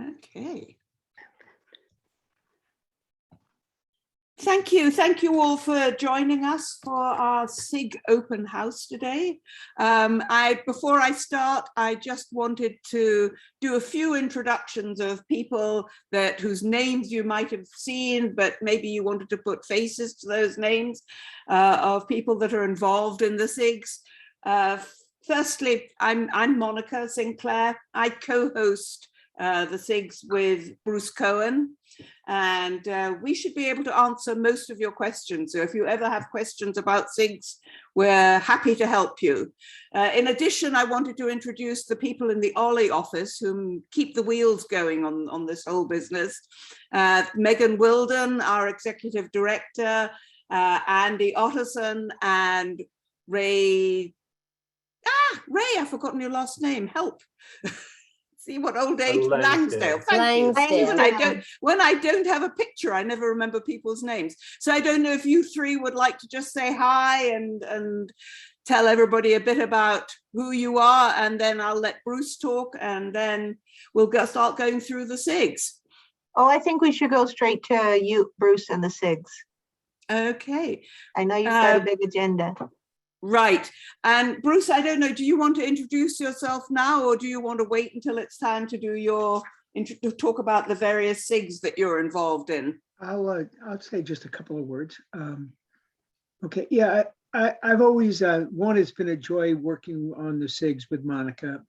Okay. Thank you all for joining us for our SIG open house today. Before I start, I just wanted to do a few introductions of people whose names you might have seen, but maybe you wanted to put faces to those names of people that are involved in the SIGs. Firstly, I'm Monica Sinclair. I co-host the SIGs with Bruce Cohen, and we should be able to answer most of your questions. So if you ever have questions about SIGs, we're happy to help you. In addition, I wanted to introduce the people in the OLLI office who keep the wheels going on this whole business. Megan Wilden, our executive director, Andy Otterson, and Ray, I've forgotten your last name, help. See what old age, Langsdale. Thank you. When I don't have a picture, I never remember people's names. So I don't know if you three would like to just say hi and tell everybody a bit about who you are, and then I'll let Bruce talk, and then we'll start going through the SIGs. Oh, I think we should go straight to you, Bruce, and the SIGs. Okay. I know you've got a big agenda. Right. And Bruce, I don't know, do you want to introduce yourself now, or do you want to wait until it's time to do to talk about the various SIGs that you're involved in? I'll say just a couple of words. Okay. Yeah, I've always, one, it's been a joy working on the SIGs with Monica.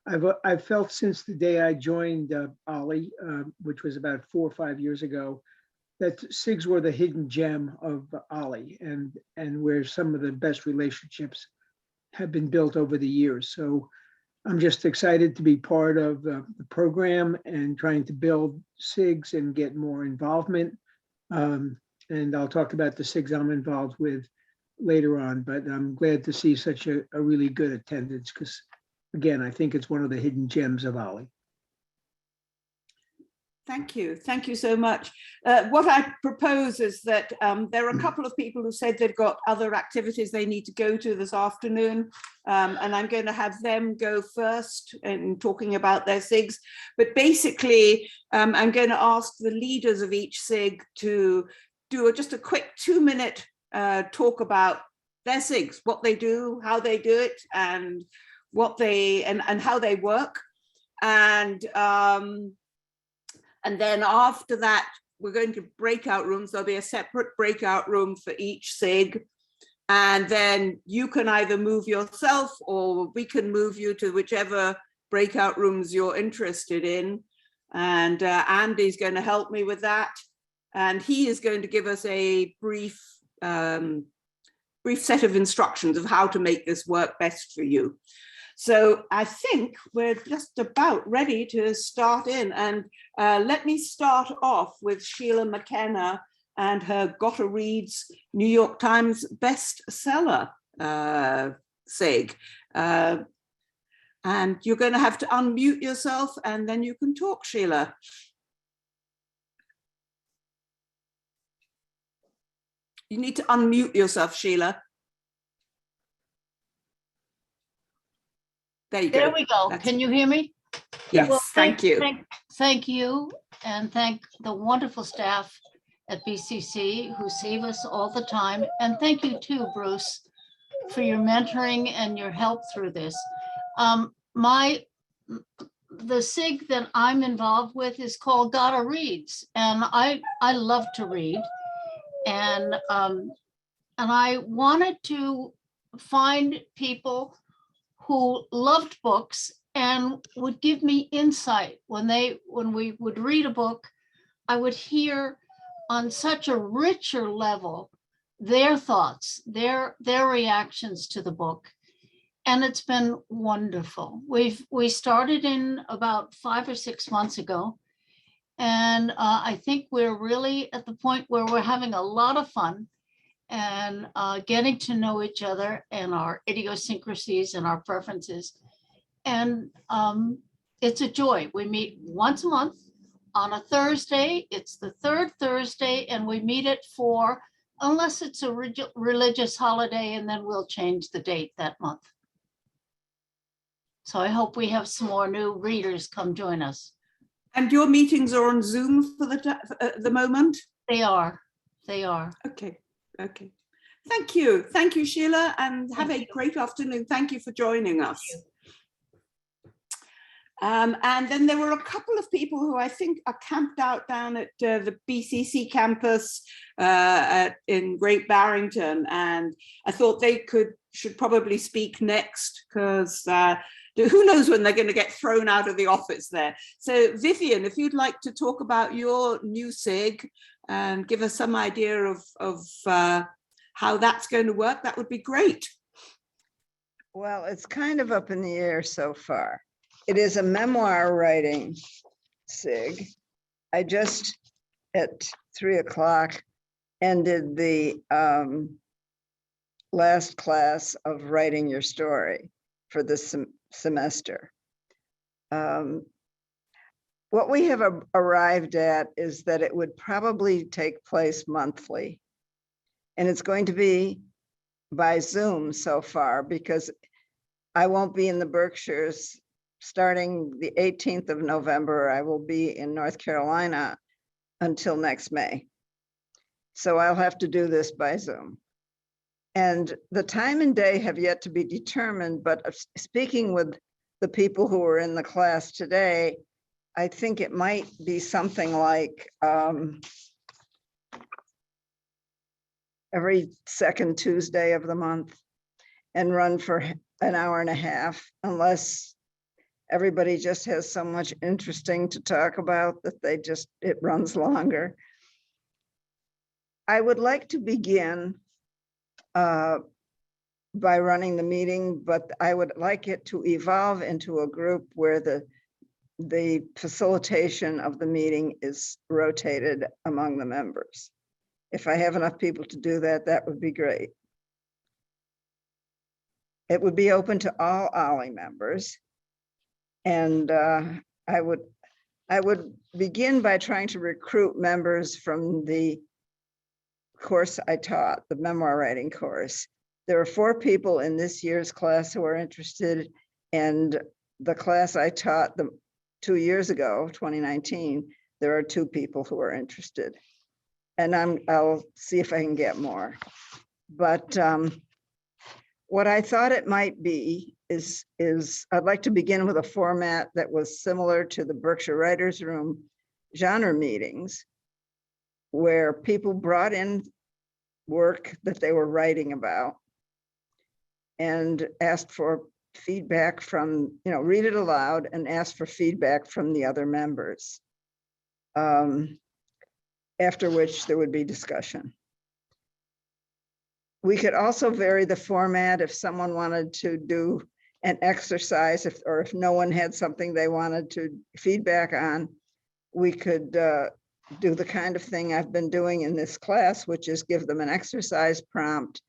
I've felt since the day I joined OLLI, which was about 4 or 5 years ago, that SIGs were the hidden gem of OLLI, and where some of the best relationships have been built over the years. So I'm just excited to be part of the program and trying to build SIGs and get more involvement. And I'll talk about the SIGs I'm involved with later on, but I'm glad to see such a really good attendance, because again, I think it's one of the hidden gems of OLLI. Thank you so much. What I propose is that there are a couple of people who said they've got other activities they need to go to this afternoon, and I'm going to have them go first in talking about their SIGs. But basically, I'm going to ask the leaders of each SIG to do just a quick 2-minute talk about their SIGs, what they do, how they do it, and what and how they work. And then after that, we're going to breakout rooms. There'll be a separate breakout room for each SIG. And then you can either move yourself, or we can move you to whichever breakout rooms you're interested in. And Andy's going to help me with that. And he is going to give us a brief set of instructions of how to make this work best for you. So I think we're just about ready to start in, and let me start off with Sheila McKenna and her Gotta Reads New York Times bestseller SIG. And you're going to have to unmute yourself, and then you can talk, Sheila. You need to unmute yourself, Sheila. There you go. There we go. Can you hear me? Yes, well, thank you. Thank you, and thank the wonderful staff at BCC who save us all the time. And thank you too, Bruce, for your mentoring and your help through this. The SIG that I'm involved with is called Gotta Reads, and I love to read, and I wanted to find people who loved books and would give me insight. When we would read a book, I would hear on such a richer level their thoughts, their reactions to the book. And it's been wonderful. We started in about 5 or 6 months ago. And I think we're really at the point where we're having a lot of fun and getting to know each other and our idiosyncrasies and our preferences. And it's a joy. We meet once a month on a Thursday. It's the third Thursday, and we meet it for, unless it's a religious holiday, and then we'll change the date that month. So I hope we have some more new readers come join us. And your meetings are on Zoom for at the moment? They are. Okay, okay. Thank you, Sheila, and have a great afternoon. Thank you for joining us. And then there were a couple of people who I think are camped out down at the BCC campus in Great Barrington, and I thought they should probably speak next, because who knows when they're going to get thrown out of the office there. So Vivian, if you'd like to talk about your new SIG and give us some idea of how that's going to work, that would be great. Well, it's kind of up in the air so far. It is a memoir writing SIG. I just at 3 o'clock ended the last class of writing your story for this semester. What we have arrived at is that it would probably take place monthly. And it's going to be by Zoom so far, because I won't be in the Berkshires starting the 18th of November. I will be in North Carolina until next May. So I'll have to do this by Zoom. And the time and day have yet to be determined, but speaking with the people who were in the class today, I think it might be something like every second Tuesday of the month, and run for an hour and a half, unless everybody just has so much interesting to talk about that it runs longer. I would like to begin by running the meeting, but I would like it to evolve into a group where the facilitation of the meeting is rotated among the members. If I have enough people to do that, that would be great. It would be open to all OLLI members. And I would begin by trying to recruit members from the course I taught, the memoir writing course. There are 4 people in this year's class who are interested, and the class I taught 2 years ago, 2019, there are 2 people who are interested. And I'll see if I can get more. But what I thought it might be is I'd like to begin with a format that was similar to the Berkshire Writers Room genre meetings, where people brought in work that they were writing about and asked for feedback from, read it aloud and ask for feedback from the other members. After which there would be discussion. We could also vary the format if someone wanted to do an exercise, or if no one had something they wanted to feedback on, we could do the kind of thing I've been doing in this class, which is give them an exercise prompt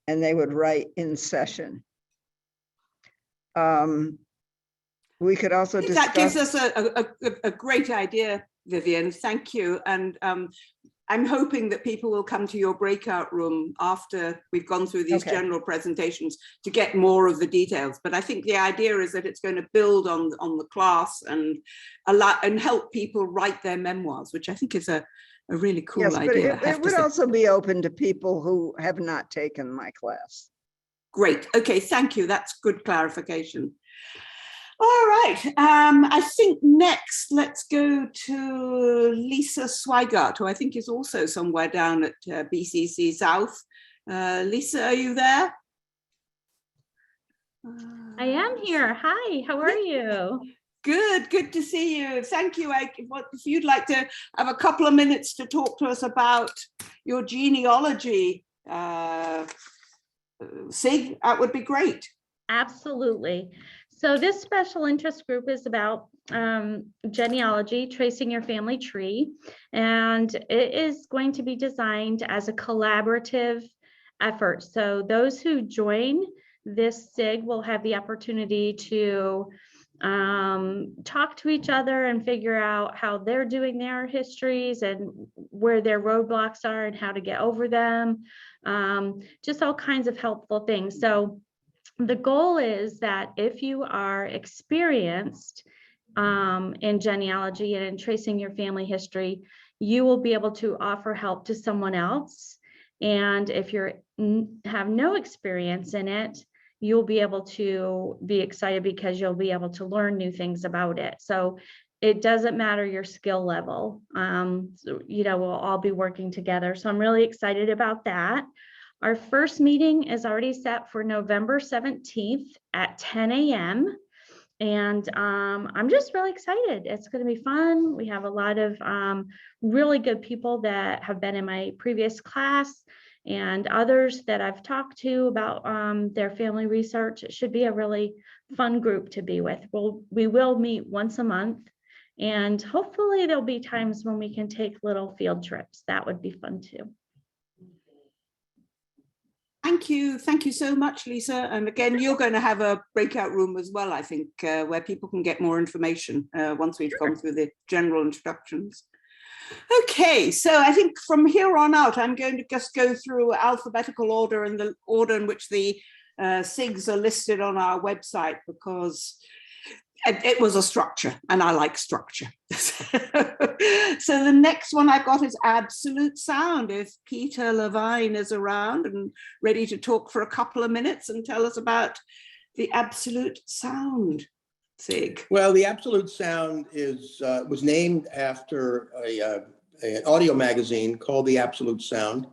and they would write in session. We could also discuss. That gives us a great idea, Vivian. Thank you. And I'm hoping that people will come to your breakout room after we've gone through these general presentations to get more of the details. But I think the idea is that it's going to build on the class and help people write their memoirs, which I think is a really cool idea. But it would also be open to people who have not taken my class. Great. Okay, thank you. That's good clarification. All right, I think next let's go to Lisa Swygart, who I think is also somewhere down at BCC South. Lisa, are you there? I am here. Hi, how are you? Good to see you. Thank you. If you'd like to have a couple of minutes to talk to us about your genealogy SIG, that would be great. Absolutely. So this special interest group is about genealogy, tracing your family tree, and it is going to be designed as a collaborative effort. So those who join this SIG will have the opportunity to talk to each other and figure out how they're doing their histories and where their roadblocks are and how to get over them. Just all kinds of helpful things. So the goal is that if you are experienced in genealogy and in tracing your family history, you will be able to offer help to someone else. And if you have no experience in it, you'll be able to be excited because you'll be able to learn new things about it. So it doesn't matter your skill level. So, we'll all be working together. So I'm really excited about that. Our first meeting is already set for November 17th at 10 a.m. And I'm just really excited. It's going to be fun. We have a lot of really good people that have been in my previous class and others that I've talked to about their family research. It should be a really fun group to be with. We will meet once a month, and hopefully there'll be times when we can take little field trips. That would be fun too. Thank you. Thank you so much, Lisa. And again, you're going to have a breakout room as well, I think, where people can get more information once we've gone through the general instructions. Okay, so I think from here on out, I'm going to just go through alphabetical order and the order in which the SIGs are listed on our website, because it was a structure and I like structure. So the next one I've got is absolute sound. If Peter Levine is around and ready to talk for a couple of minutes and tell us about the absolute sound SIG. Well, the absolute sound was named after an audio magazine called The Absolute Sound.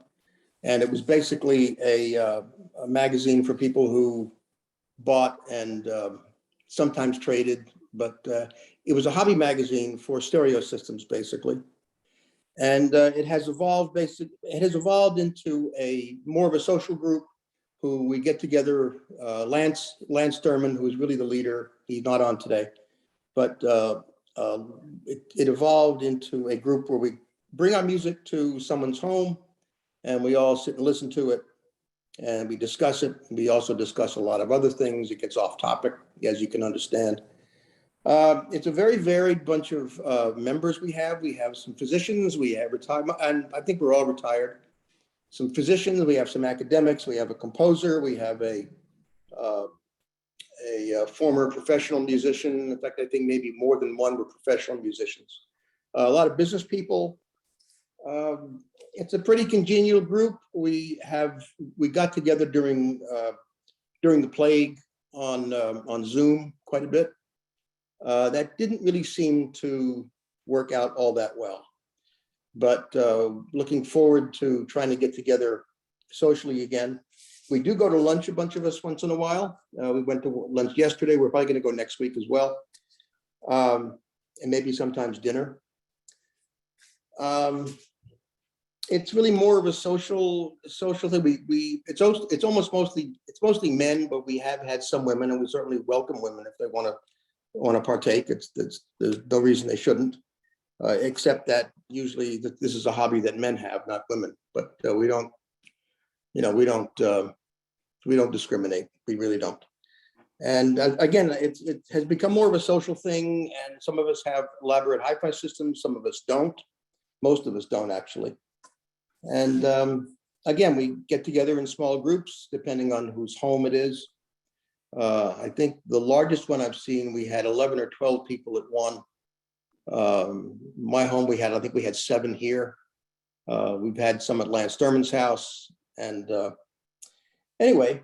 And it was basically a magazine for people who bought and sometimes traded, but it was a hobby magazine for stereo systems, basically. And it has evolved into more of a social group who we get together. Lance Sturman, who is really the leader, he's not on today, but it evolved into a group where we bring our music to someone's home and we all sit and listen to it and we discuss it. We also discuss a lot of other things. It gets off topic, as you can understand. It's a very varied bunch of members we have. We have some physicians, we have retirement, and I think we're all retired. Some physicians, we have some academics, we have a composer, we have a former professional musician. In fact, I think maybe more than one were professional musicians. A lot of business people. It's a pretty congenial group. We got together during the plague on Zoom quite a bit. That didn't really seem to work out all that well. But looking forward to trying to get together socially again. We do go to lunch, a bunch of us, once in a while. We went to lunch yesterday. We're probably going to go next week as well. And maybe sometimes dinner. It's really more of a social thing. It's mostly men, but we have had some women, and we certainly welcome women if they want to partake. There's no reason they shouldn't, except that usually this is a hobby that men have, not women. But we don't discriminate. We really don't. And again, it has become more of a social thing, and some of us have elaborate hi-fi systems, some of us don't. Most of us don't, actually. And again, we get together in small groups, depending on whose home it is. I think the largest one I've seen, we had 11 or 12 people at one. My home, I think we had 7 here. We've had some at Lance Sturman's house. And anyway,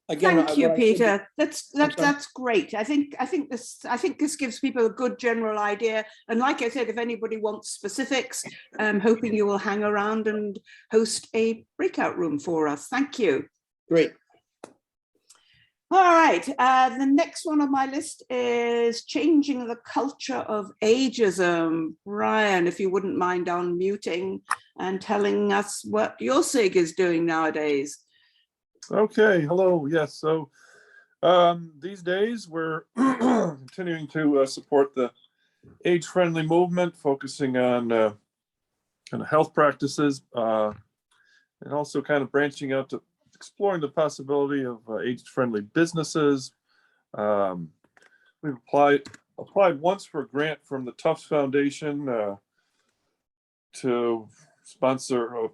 again, thank you, Peter. That's great. I think this gives people a good general idea. And like I said, if anybody wants specifics, I'm hoping you will hang around and host a breakout room for us. Thank you. Great. All right. The next one on my list is changing the culture of ageism. Brian, if you wouldn't mind unmuting and telling us what your SIG is doing nowadays. Okay, hello. Yes, so these days we're continuing to support the age-friendly movement, focusing on kind of health practices, and also kind of branching out to exploring the possibility of age-friendly businesses. We've applied once for a grant from the Tufts Foundation to sponsor, I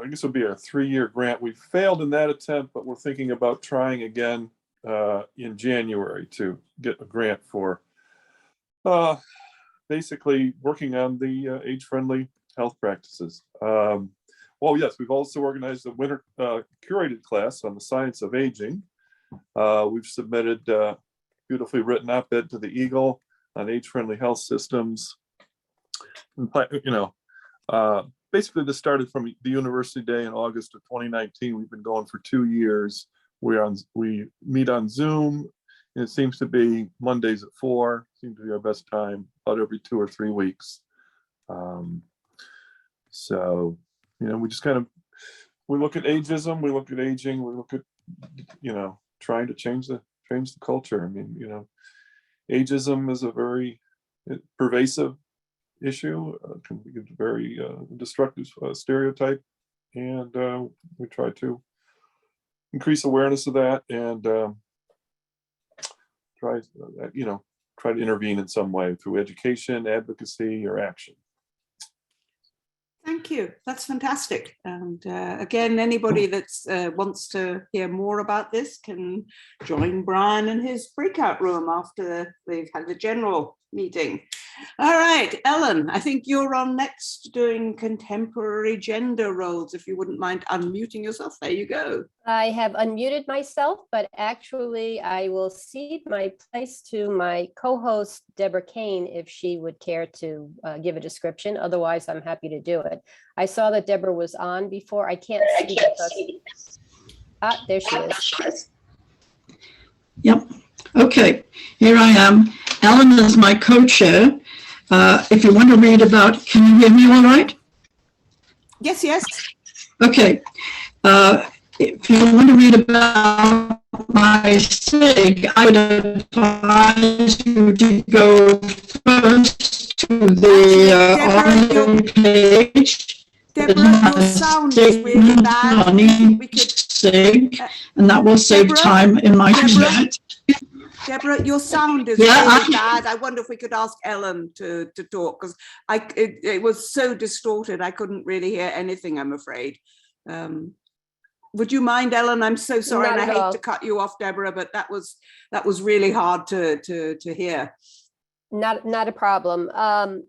guess it would be a 3-year grant. We failed in that attempt, but we're thinking about trying again in January to get a grant for basically working on the age-friendly health practices. Well, yes, we've also organized a winter curated class on the science of aging. We've submitted beautifully written op-ed to the Eagle on age-friendly health systems. And, basically this started from the University Day in August of 2019. We've been going for 2 years. We meet on Zoom, and it seems to be Mondays at 4, seems to be our best time, about every 2 or 3 weeks. So, we just we look at ageism, we look at aging, we look at, trying to change the culture. I mean, ageism is a very pervasive issue, can be a very destructive stereotype, and we try to increase awareness of that and try to intervene in some way through education, advocacy, or action. Thank you. That's fantastic. And again, anybody that wants to hear more about this can join Brian in his breakout room after they've had the general meeting. All right, Ellen, I think you're on next doing contemporary gender roles. If you wouldn't mind unmuting yourself, there you go. I have unmuted myself, but actually I will cede my place to my co-host, Deborah Kane, if she would care to give a description. Otherwise, I'm happy to do it. I saw that Deborah was on before. I can't see because... there she is. Yep. Okay, here I am. Ellen is my co-chair. If you want to read about, can you hear me all right? Yes, yes. Okay. If you want to read about my SIG, I would advise you to go first to the OLLI page. Deborah, your sound is really bad. We could, SIG, and that will save Deborah, time in my chat. Deborah, your sound is really bad. I wonder if we could ask Ellen to talk, because it was so distorted. I couldn't really hear anything, I'm afraid. Would you mind, Ellen? I'm so sorry, and I hate to cut you off, Deborah, but that was really hard to hear. Not a problem.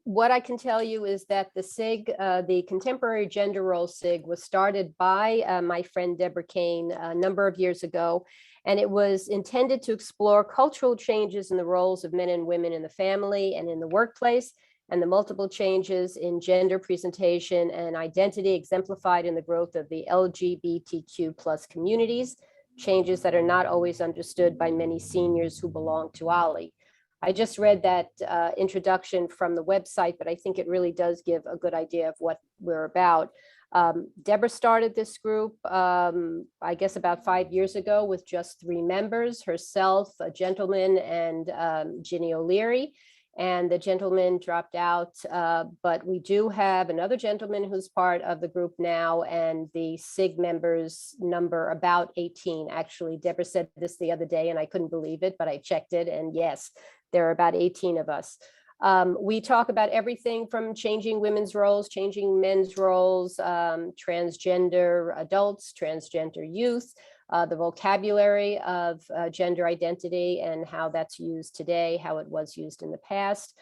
What I can tell you is that the SIG, the Contemporary Gender Role SIG, was started by my friend Deborah Kane a number of years ago, and it was intended to explore cultural changes in the roles of men and women in the family and in the workplace, and the multiple changes in gender presentation and identity exemplified in the growth of the LGBTQ+ communities, changes that are not always understood by many seniors who belong to OLLI. I just read that introduction from the website, but I think it really does give a good idea of what we're about. Deborah started this group, I guess about 5 years ago, with just 3 members, herself, a gentleman, and Ginny O'Leary. And the gentleman dropped out, but we do have another gentleman who's part of the group now, and the SIG members number about 18. Actually, Deborah said this the other day, and I couldn't believe it, but I checked it, and yes, there are about 18 of us. We talk about everything from changing women's roles, changing men's roles, transgender adults, transgender youth, the vocabulary of gender identity and how that's used today, how it was used in the past.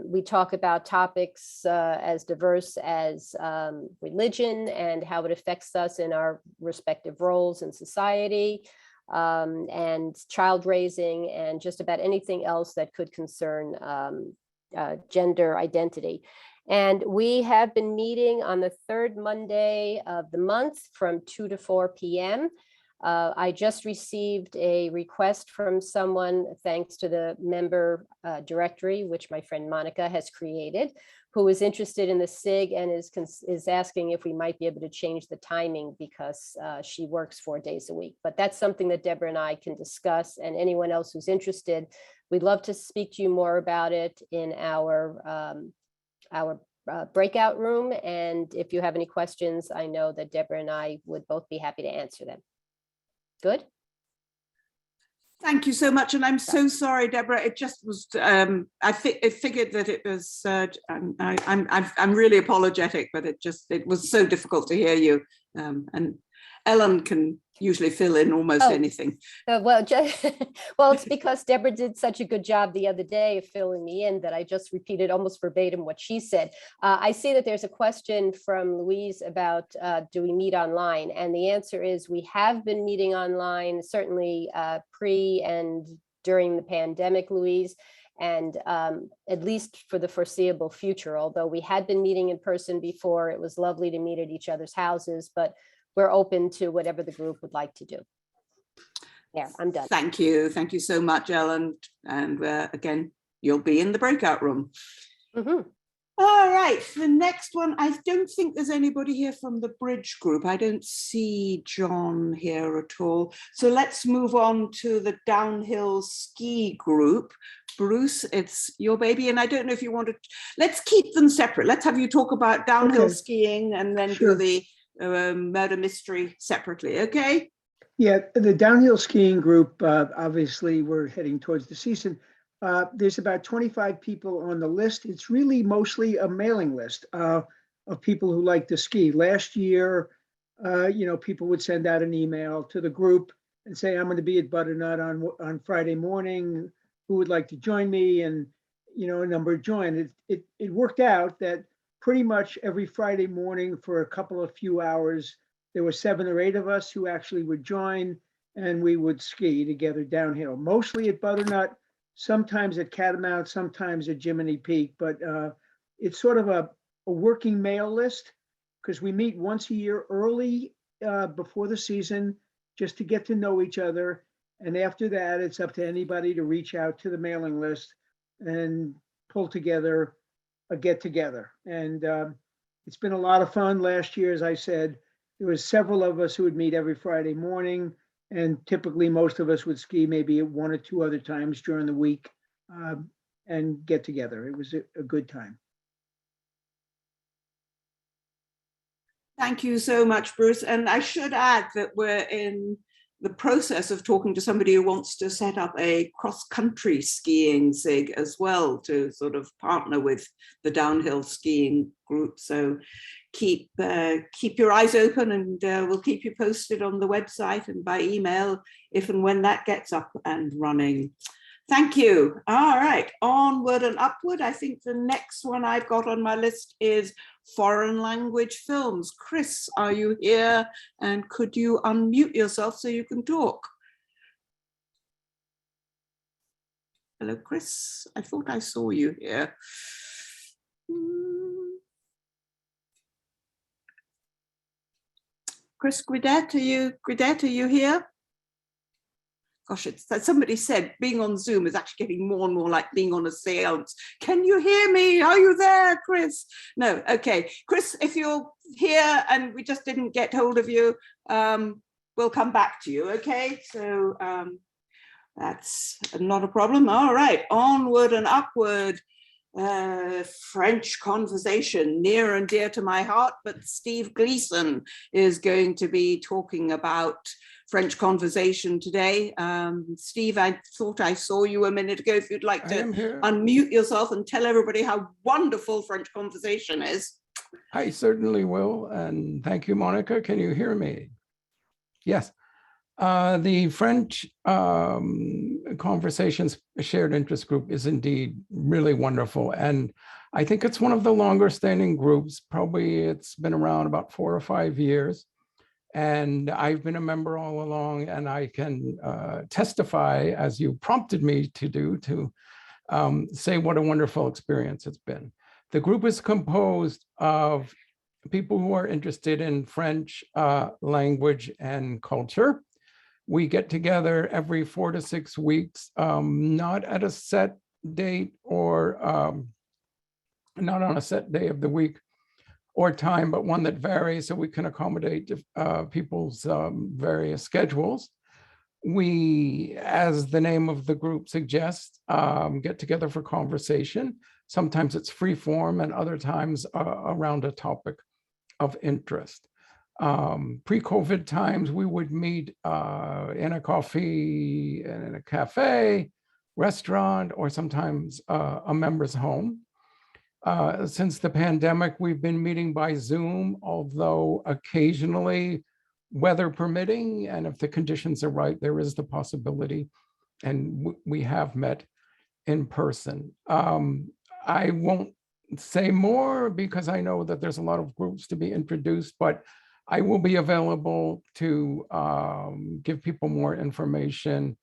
We talk about topics as diverse as religion and how it affects us in our respective roles in society, and child raising, and just about anything else that could concern gender identity. And we have been meeting on the 3rd Monday of the month from 2 to 4 p.m. I just received a request from someone, thanks to the member directory, which my friend Monica has created, who is interested in the SIG and is asking if we might be able to change the timing because she works 4 days a week. But that's something that Deborah and I can discuss, and anyone else who's interested, we'd love to speak to you more about it in our breakout room. And if you have any questions, I know that Deborah and I would both be happy to answer them. Good. Thank you so much, and I'm so sorry, Deborah. It just was. I figured that it was. I'm really apologetic, but it was so difficult to hear you. And Ellen can usually fill in almost Oh. anything. Well, well, it's because Deborah did such a good job the other day of filling me in that I just repeated almost verbatim what she said. I see that there's a question from Louise about do we meet online? And the answer is we have been meeting online, certainly pre and during the pandemic, Louise, and at least for the foreseeable future, although we had been meeting in person before. It was lovely to meet at each other's houses, but we're open to whatever the group would like to do. There, I'm done. Thank you. Thank you so much, Ellen. And again, you'll be in the breakout room. Mhm. All right, the next one, I don't think there's anybody here from the bridge group. I don't see John here at all. So let's move on to the downhill ski group. Bruce, it's your baby, and I don't know if you want to, let's keep them separate. Let's have you talk about downhill Okay. skiing and then Sure. do the murder mystery separately, okay? Yeah, the downhill skiing group, obviously, we're heading towards the season. There's about 25 people on the list. It's really mostly a mailing list of people who like to ski. Last year, people would send out an email to the group and say, I'm going to be at Butternut on Friday morning. Who would like to join me? And, a number joined. It worked out that pretty much every Friday morning for a few hours, there were 7 or 8 of us who actually would join, and we would ski together downhill, mostly at Butternut, sometimes at Catamount, sometimes at Jiminy Peak, but it's sort of a working mail list because we meet once a year early before the season just to get to know each other. And after that, it's up to anybody to reach out to the mailing list and pull together a get together. And it's been a lot of fun. Last year, as I said, there was several of us who would meet every Friday morning, and typically most of us would ski maybe 1 or 2 other times during the week and get together. It was a good time. Thank you so much, Bruce. And I should add that we're in the process of talking to somebody who wants to set up a cross-country skiing SIG as well to sort of partner with the downhill skiing group. So keep your eyes open, and we'll keep you posted on the website and by email if and when that gets up and running. Thank you. All right, onward and upward. I think the next one I've got on my list is foreign language films. Chris, are you here? And could you unmute yourself so you can talk? Hello, Chris. I thought I saw you here. Chris Gridette, are you here? Gosh, it's that somebody said being on Zoom is actually getting more and more like being on a seance. Can you hear me? Are you there, Chris? No, okay. Chris, if you're here and we just didn't get hold of you, we'll come back to you, okay? So that's not a problem. All right, onward and upward. French conversation, near and dear to my heart, but Steve Gleason is going to be talking about French conversation today. Steve, I thought I saw you a minute ago. If you'd like to unmute yourself and tell everybody how wonderful French conversation is. I certainly will, and thank you, Monica. Can you hear me? Yes. The French Conversations Shared Interest Group is indeed really wonderful. And I think it's one of the longer standing groups. Probably it's been around about 4 or 5 years. And I've been a member all along, and I can testify, as you prompted me to do, to say what a wonderful experience it's been. The group is composed of people who are interested in French language and culture. We get together every 4 to 6 weeks, not at a set date or not on a set day of the week or time, but one that varies so we can accommodate people's various schedules. We, as the name of the group suggests, get together for conversation. Sometimes it's free form and other times around a topic of interest. Pre-COVID times, we would meet in a coffee, in a cafe, restaurant, or sometimes a member's home. Since the pandemic, we've been meeting by Zoom, although occasionally weather permitting, and if the conditions are right, there is the possibility, and we have met in person. I won't say more because I know that there's a lot of groups to be introduced, but I will be available to give people more information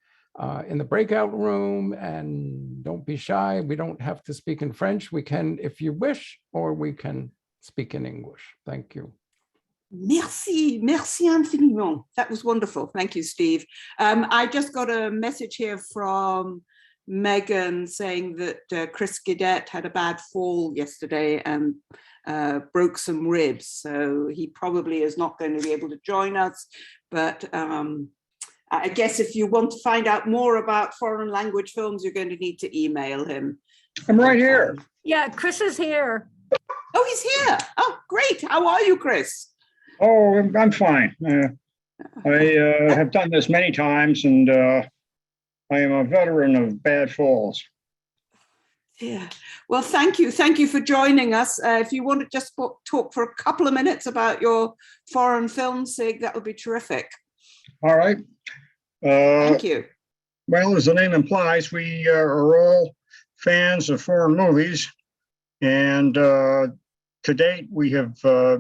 in the breakout room, and don't be shy. We don't have to speak in French. We can, if you wish, or we can speak in English. Thank you. Merci, merci infiniment. That was wonderful. Thank you, Steve. I just got a message here from Megan saying that Chris Gidette had a bad fall yesterday and broke some ribs. So he probably is not going to be able to join us. But I guess if you want to find out more about foreign language films, you're going to need to email him. I'm right here. Yeah, Chris is here. Oh, he's here. Oh, great. How are you, Chris? Oh, I'm fine. I have done this many times, and I am a veteran of bad falls. Yeah. Well, thank you. Thank you for joining us. If you want to just talk for a couple of minutes about your foreign film, SIG, that would be terrific. All right. Thank you. Well, as the name implies, we are all fans of foreign movies, and to date, we have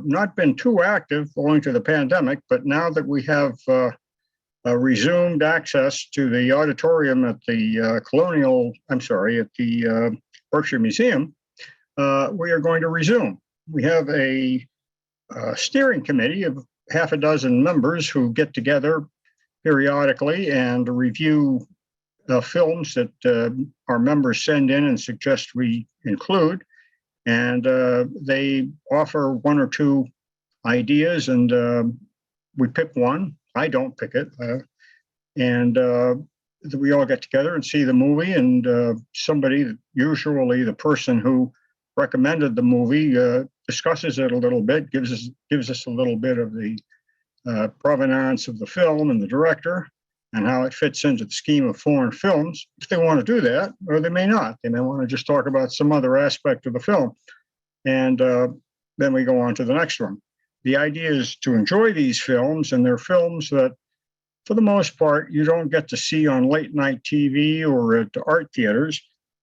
not been too active owing to the pandemic, but now that we have resumed access to the auditorium at the at the Berkshire Museum, we are going to resume. We have a steering committee of half a dozen members who get together periodically and review the films that our members send in and suggest we include. And they offer one or two ideas, and we pick one. I don't pick it. And we all get together and see the movie, and somebody, usually the person who recommended the movie, discusses it a little bit, gives us a little bit of the provenance of the film and the director, and how it fits into the scheme of foreign films, if they want to do that, or they may not. They may want to just talk about some other aspect of the film. And then we go on to the next one. The idea is to enjoy these films, and they're films that, for the most part, you don't get to see on late night TV or at art theaters,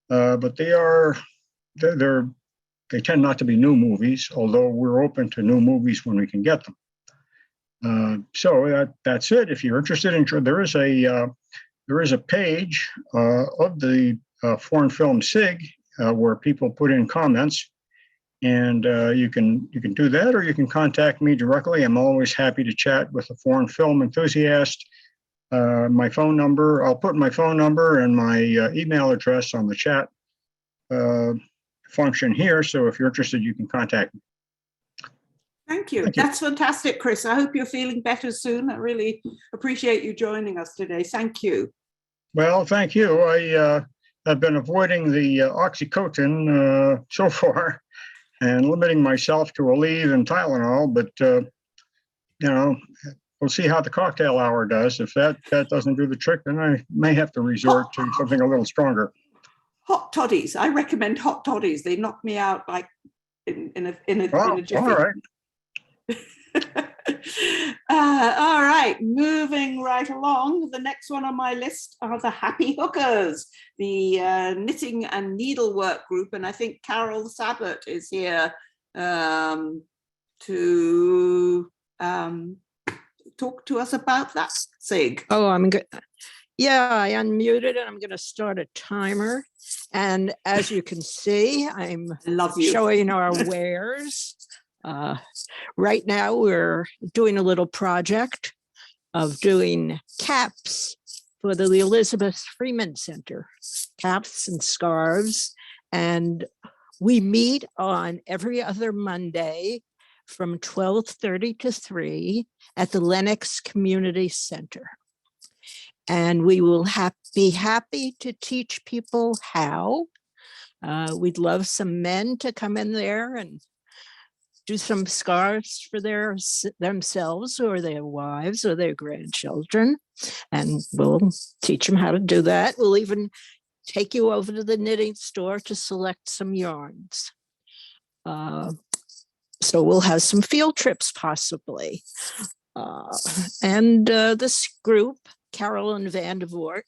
but they tend not to be new movies, although we're open to new movies when we can get them. So that's it. If you're interested in, there is a page of the Foreign Film SIG where people put in comments, and you can do that, or you can contact me directly. I'm always happy to chat with a foreign film enthusiast. My phone number, I'll put my phone number and my email address on the chat function here. So if you're interested, you can contact me. Thank you. That's fantastic, Chris. I hope you're feeling better soon. I really appreciate you joining us today. Thank you. Well, thank you. I have been avoiding the Oxycontin so far and limiting myself to Aleve and Tylenol, but we'll see how the cocktail hour does. If that doesn't do the trick, then I may have to resort to something a little stronger. Hot toddies. I recommend hot toddies. They knock me out like in a jiffy. All right. All right, moving right along. The next one on my list are the Happy Hookers, the knitting and needlework group, and I think Carol Sabat is here to talk to us about that, SIG. Oh, I'm good. Yeah, I unmuted and I'm going to start a timer. And as you can see, I'm showing our wares. Right now, we're doing a little project of doing caps for the Elizabeth Freeman Center, caps and scarves. And we meet on every other Monday from 12:30 to 3 at the Lenox Community Center. And we will be happy to teach people how. We'd love some men to come in there and do some scarves for themselves or their wives or their grandchildren. And we'll teach them how to do that. We'll even take you over to the knitting store to select some yarns. So we'll have some field trips possibly. This group, Carolyn Vandervoort,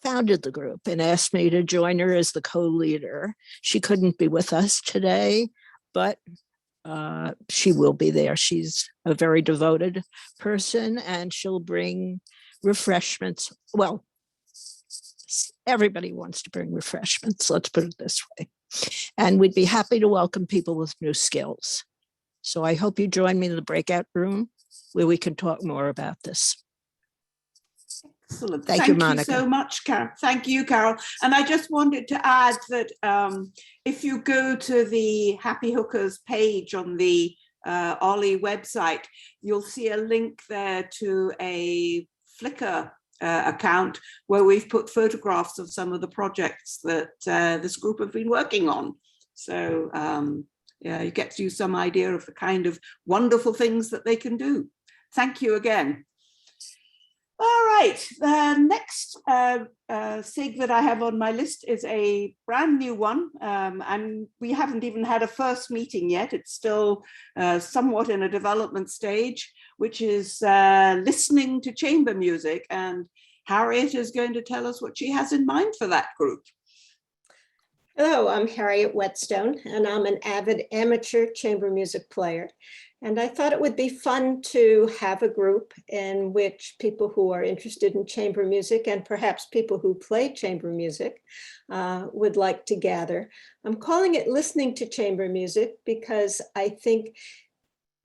founded the group and asked me to join her as the co-leader. She couldn't be with us today, but she will be there. She's a very devoted person and she'll bring refreshments. Well, everybody wants to bring refreshments, let's put it this way. And we'd be happy to welcome people with new skills. So I hope you join me in the breakout room where we can talk more about this. Excellent. Thank you, Monica. So much, Carol. Thank you, Carol. And I just wanted to add that if you go to the Happy Hookers page on the OLLI website, you'll see a link there to a Flickr account where we've put photographs of some of the projects that this group have been working on. So yeah, you get to some idea of the kind of wonderful things that they can do. Thank you again. All right, the next SIG that I have on my list is a brand new one, and we haven't even had a first meeting yet. It's still somewhat in a development stage, which is listening to chamber music. And Harriet is going to tell us what she has in mind for that group. Hello, I'm Harriet Whetstone, and I'm an avid amateur chamber music player. And I thought it would be fun to have a group in which people who are interested in chamber music and perhaps people who play chamber music would like to gather. I'm calling it Listening to Chamber Music because I think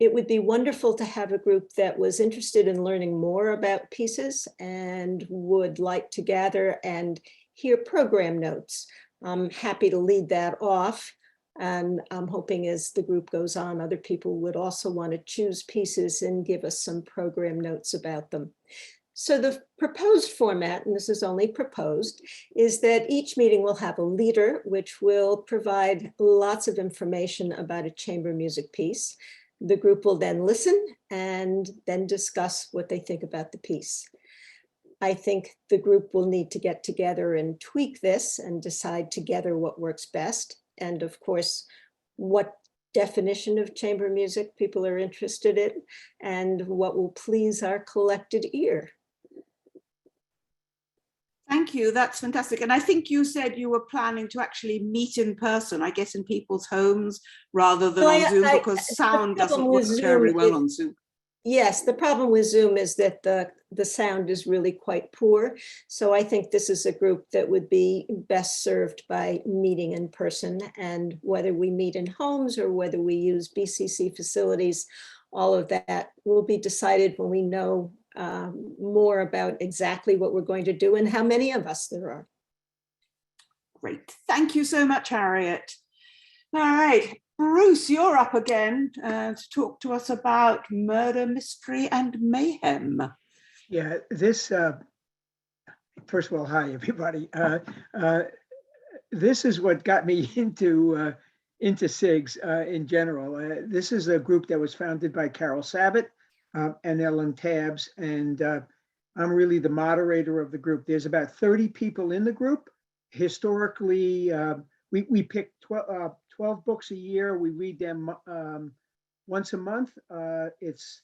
it would be wonderful to have a group that was interested in learning more about pieces and would like to gather and hear program notes. I'm happy to lead that off. And I'm hoping as the group goes on, other people would also want to choose pieces and give us some program notes about them. So the proposed format, and this is only proposed, is that each meeting will have a leader, which will provide lots of information about a chamber music piece. The group will then listen and then discuss what they think about the piece. I think the group will need to get together and tweak this and decide together what works best. And of course, what definition of chamber music people are interested in and what will please our collected ear. Thank you, that's fantastic. And I think you said you were planning to actually meet in person, I guess in people's homes rather than on Zoom, because sound doesn't work terribly well on Zoom. Yes, the problem with Zoom is that the sound is really quite poor. So I think this is a group that would be best served by meeting in person, and whether we meet in homes or whether we use BCC facilities, all of that will be decided when we know more about exactly what we're going to do and how many of us there are. Great, thank you so much, Harriet. All right. Bruce, you're up again to talk to us about Murder, Mystery and Mayhem. Yeah, this, first of all, hi, everybody. This is what got me into SIGS in general. This is a group that was founded by Carol Sabat and Ellen Tabbs, and I'm really the moderator of the group. There's about 30 people in the group. Historically, we pick 12 books a year. We read them once a month. It's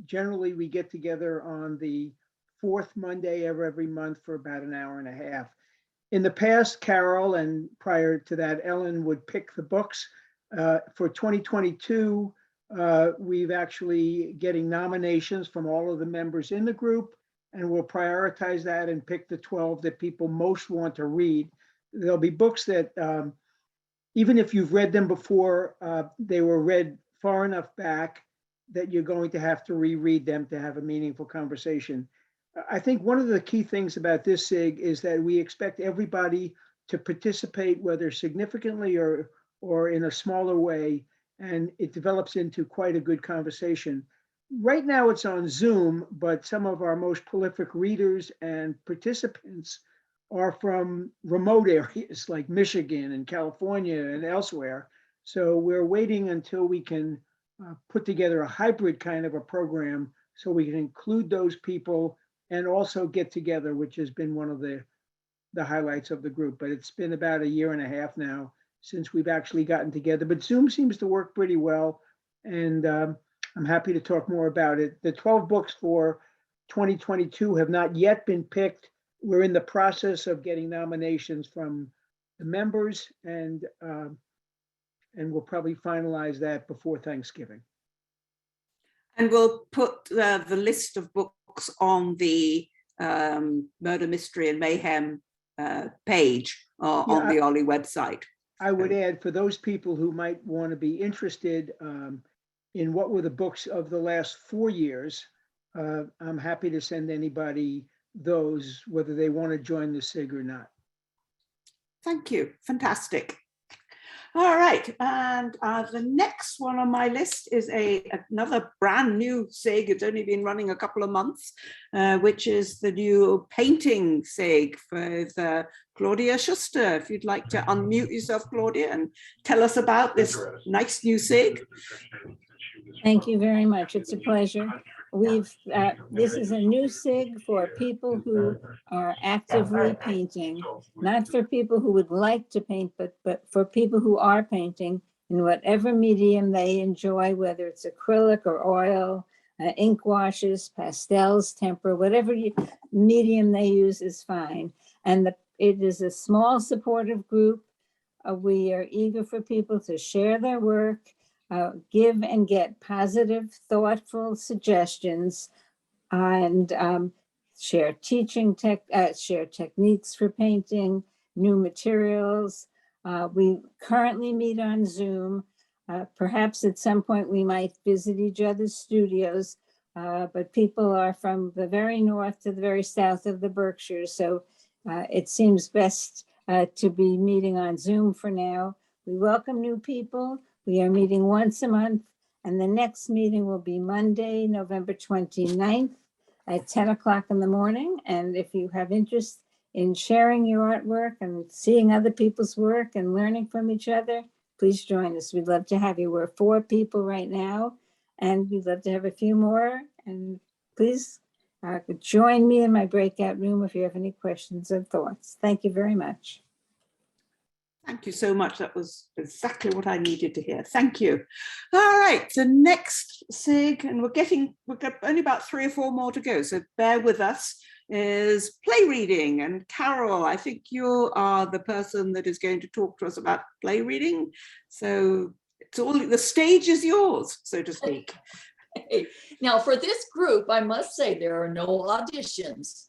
generally we get together on the fourth Monday of every month for about an hour and a half. In the past, Carol, and prior to that, Ellen would pick the books. For 2022, we've actually getting nominations from all of the members in the group, and we'll prioritize that and pick the 12 that people most want to read. There'll be books that even if you've read them before, they were read far enough back that you're going to have to reread them to have a meaningful conversation. I think one of the key things about this SIG is that we expect everybody to participate, whether significantly or in a smaller way, and it develops into quite a good conversation. Right now it's on Zoom, but some of our most prolific readers and participants are from remote areas like Michigan and California and elsewhere. So we're waiting until we can put together a hybrid kind of a program so we can include those people and also get together, which has been one of the highlights of the group. But it's been about a year and a half now since we've actually gotten together. But Zoom seems to work pretty well. And I'm happy to talk more about it. The 12 books for 2022 have not yet been picked. We're in the process of getting nominations from the members, and we'll probably finalize that before Thanksgiving. And we'll put the list of books on the Murder, Mystery and Mayhem page on the OLLI website. I would add, for those people who might want to be interested in what were the books of the last 4 years, I'm happy to send anybody those, whether they want to join the SIG or not. Thank you. Fantastic. All right, and the next one on my list is another brand new SIG. It's only been running a couple of months, which is the new painting SIG with Claudia Schuster. If you'd like to unmute yourself, Claudia, and tell us about this nice new SIG. Thank you very much. It's a pleasure. This is a new SIG for people who are actively painting, not for people who would like to paint, but for people who are painting in whatever medium they enjoy, whether it's acrylic or oil, ink washes, pastels, tempera, whatever medium they use is fine. And it is a small supportive group. We are eager for people to share their work, give and get positive, thoughtful suggestions, and share share techniques for painting, new materials. We currently meet on Zoom. Perhaps at some point we might visit each other's studios, but people are from the very north to the very south of the Berkshires, so it seems best to be meeting on Zoom for now. We welcome new people. We are meeting once a month, and the next meeting will be Monday, November 29th at 10 o'clock in the morning. And if you have interest in sharing your artwork and seeing other people's work and learning from each other, please join us. We'd love to have you. We're 4 people right now, and we'd love to have a few more. And please join me in my breakout room if you have any questions or thoughts. Thank you very much. Thank you so much. That was exactly what I needed to hear. Thank you. All right, the next SIG, and we've got only about 3 or 4 more to go, so bear with us, is play reading. And Carol, I think you are the person that is going to talk to us about play reading. So it's all, the stage is yours, so to speak. Now, for this group, I must say there are no auditions.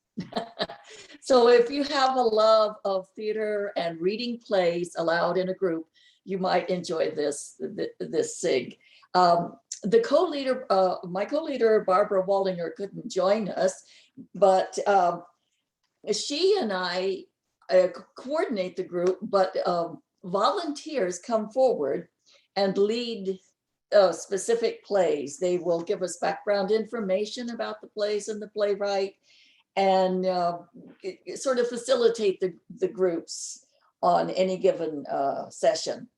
So if you have a love of theater and reading plays aloud in a group, you might enjoy this SIG. The co-leader, my co-leader, Barbara Waldinger, couldn't join us, but she and I coordinate the group, but volunteers come forward and lead specific plays. They will give us background information about the plays and the playwright, and sort of facilitate the groups on any given session.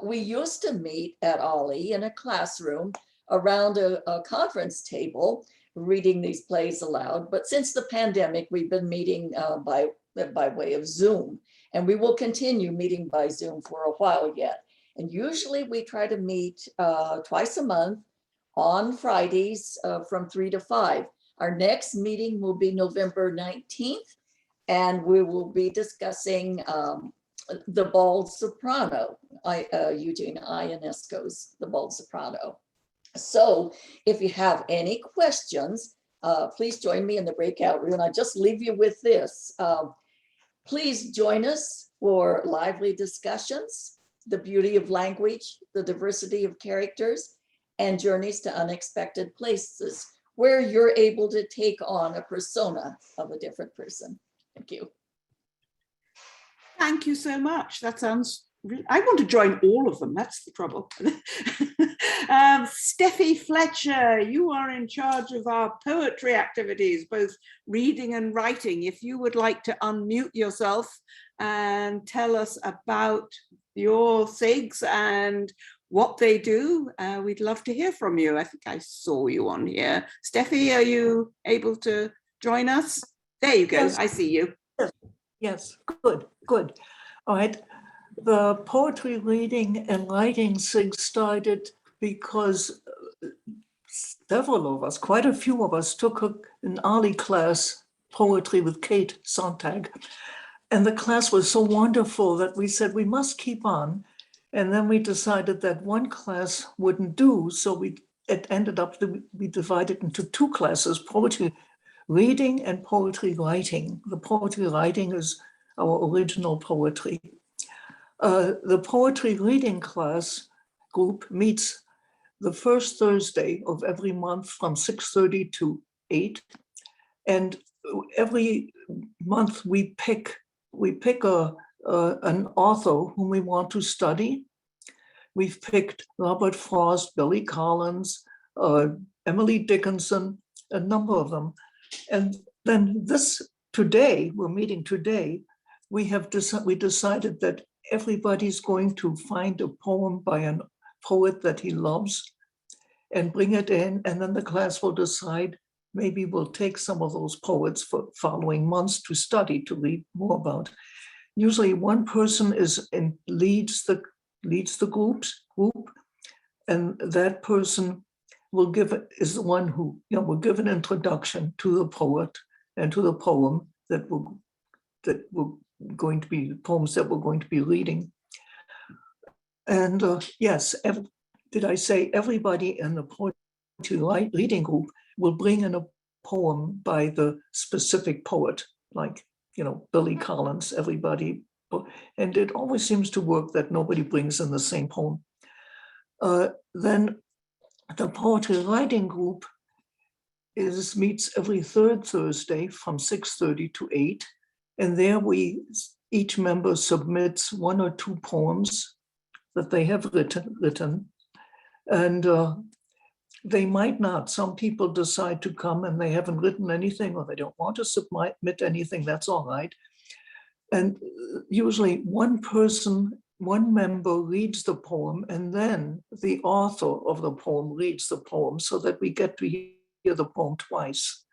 We used to meet at OLLI in a classroom around a conference table, reading these plays aloud. But since the pandemic, we've been meeting by way of Zoom, and we will continue meeting by Zoom for a while yet. And usually we try to meet twice a month on Fridays from 3 to 5. Our next meeting will be November 19th, and we will be discussing The Bald Soprano, Eugene Ionesco's The Bald Soprano. So if you have any questions, please join me in the breakout room. I just leave you with this. Please join us for lively discussions, the beauty of language, the diversity of characters, and journeys to unexpected places, where you're able to take on a persona of a different person. Thank you. Thank you so much. That sounds really, I want to join all of them. That's the trouble. Steffi Fletcher, you are in charge of our poetry activities, both reading and writing. If you would like to unmute yourself and tell us about your SIGs and what they do, we'd love to hear from you. I think I saw you on here. Steffi, are you able to join us? There you go. Yes. I see you. Yes, good. All right. The poetry reading and writing SIG started because several of us, quite a few of us, took an OLLI class, Poetry with Kate Sontag. And the class was so wonderful that we said we must keep on. And then we decided that one class wouldn't do. So it ended up that we divided into two classes, poetry reading and poetry writing. The poetry writing is our original poetry. The poetry reading class group meets the first Thursday of every month from 6:30 to 8. And every month we pick an author whom we want to study. We've picked Robert Frost, Billy Collins, Emily Dickinson, a number of them. And then we're meeting today, we decided that everybody's going to find a poem by a poet that he loves and bring it in, and then the class will decide, maybe we'll take some of those poets for following months to study, to read more about. Usually one person leads the group, and that person is the one who will give an introduction to the poet and to the poem that we're going to be, the poems that we're going to be reading. And yes, did I say everybody in the poetry reading group will bring in a poem by the specific poet, like, Billy Collins, everybody. And it always seems to work that nobody brings in the same poem. Then the poetry writing group meets every third Thursday from 6:30 to 8. And there each member submits 1 or 2 poems that they have written. And they might not. Some people decide to come and they haven't written anything, or they don't want to submit anything. That's all right. And usually one member reads the poem, and then the author of the poem reads the poem, so that we get to hear the poem twice.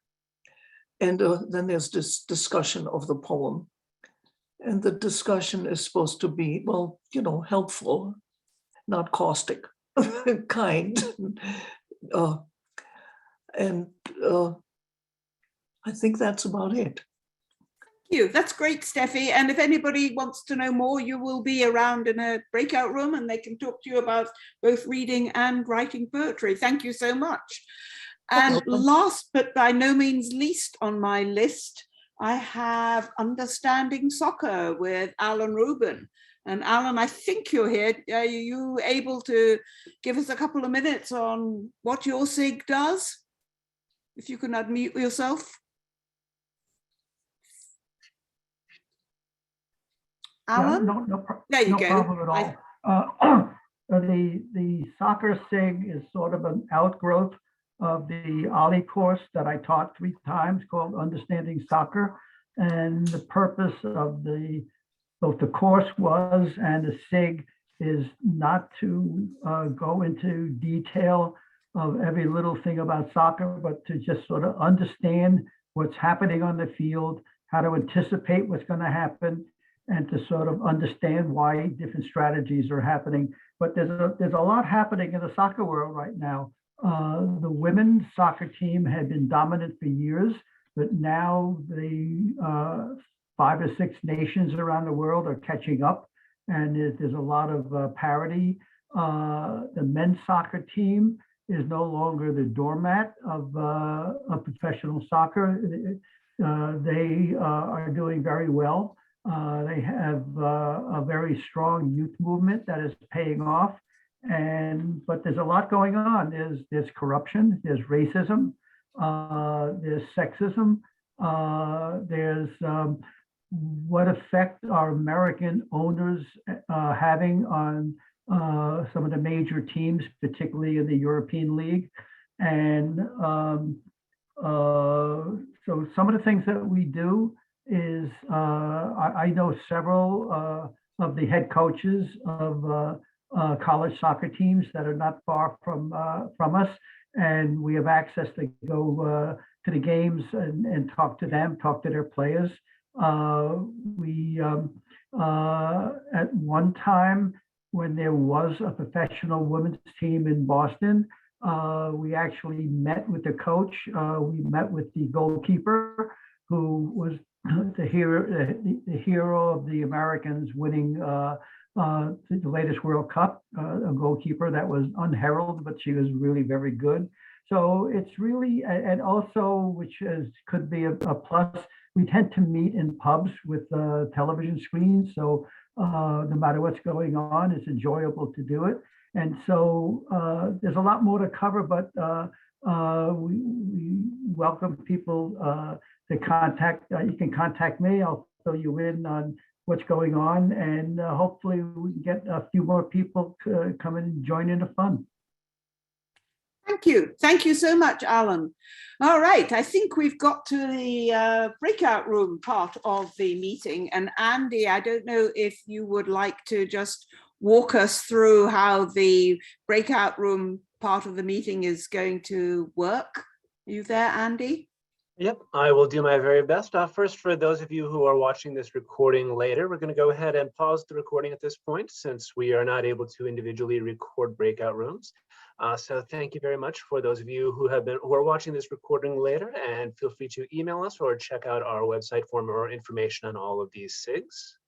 And then there's this discussion of the poem. And the discussion is supposed to be, helpful, not caustic, kind. I think that's about it. Thank you. That's great, Steffi. And if anybody wants to know more, you will be around in a breakout room and they can talk to you about both reading and writing poetry. Thank you so much. And last but by no means least on my list, I have Understanding Soccer with Alan Rubin. And Alan, I think you're here. Are you able to give us a couple of minutes on what your SIG does? If you can unmute yourself. Alan? There you go. No problem at all. The soccer SIG is sort of an outgrowth of the OLLI course that I taught 3 times called Understanding Soccer. And the purpose of both the course was and the SIG is not to go into detail of every little thing about soccer, but to just sort of understand what's happening on the field, how to anticipate what's going to happen, and to sort of understand why different strategies are happening. But there's a lot happening in the soccer world right now. The women's soccer team had been dominant for years, but now the 5 or 6 nations around the world are catching up, and there's a lot of parity. The men's soccer team is no longer the doormat of professional soccer. They are doing very well. They have a very strong youth movement that is paying off. But there's a lot going on. There's corruption, there's racism, there's sexism, there's what effect are American owners having on some of the major teams, particularly in the European League. And so some of the things that we do is I know several of the head coaches of college soccer teams that are not far from us, and we have access to go to the games and talk to them, talk to their players. We at one time, when there was a professional women's team in Boston, We actually met with the coach. We met with the goalkeeper, who was the hero of the Americans winning the latest World Cup, a goalkeeper that was unheralded, but she was really very good. So it's really, and also, which could be a plus, we tend to meet in pubs with television screens. So no matter what's going on, it's enjoyable to do it. And so there's a lot more to cover, but we welcome people to contact. You can contact me. I'll fill you in on what's going on, and hopefully we can get a few more people to come and join in the fun. Thank you. Thank you so much, Alan. All right, I think we've got to the breakout room part of the meeting. And Andy, I don't know if you would like to just walk us through how the breakout room part of the meeting is going to work. Are you there, Andy? Yep, I will do my very best. First, for those of you who are watching this recording later, we're going to go ahead and pause the recording at this point, since we are not able to individually record breakout rooms. So thank you very much for those of you who are watching this recording later, and feel free to email us or check out our website for more information on all of these SIGs.